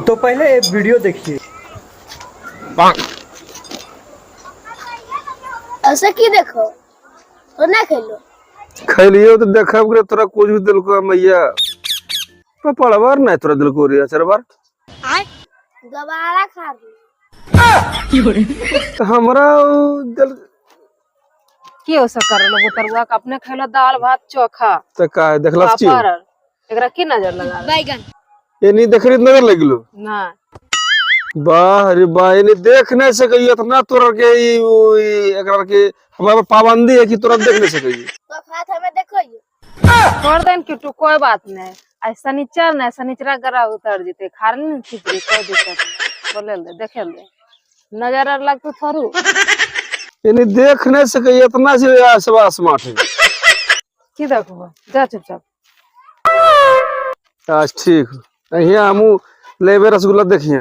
तो पहले एक वीडियो देखिए। ऐसे की देखो तो ना खेलो खैलियो तो देखब रे तोरा कुछ भी दिल को मैया पड़वर नहीं तोरा दिल को रे चरबर दोबारा खा ली तो हमरा दिल की हो सकर लोग तरुआ का अपने खेलो दाल भात चोखा तो का देखलस छी पापड़ एकरा की नजर लगा बैगन ये नहीं देखरी नजर लगलो ना वाह रे वाह ये नहीं देख नहीं सकई इतना तोरा के एकरा के हमारे पाबंदी है कि तोरा देख नहीं सकई तो खात हमें देखो ये छोड़ देन किटू कोई बात नहीं आज शनिचर नहीं शनिचरा गरा उतर जीते खार नहीं खिचड़ी कोई दिक्कत नहीं बोले ले देखे ले नजर आर लग तो थरू ये नहीं देख नहीं सकई इतना से सब स्मार्ट है की देखो जा चुपचाप आज ठीक है यहाँ हमू लेबे रसगुल्ला देखिए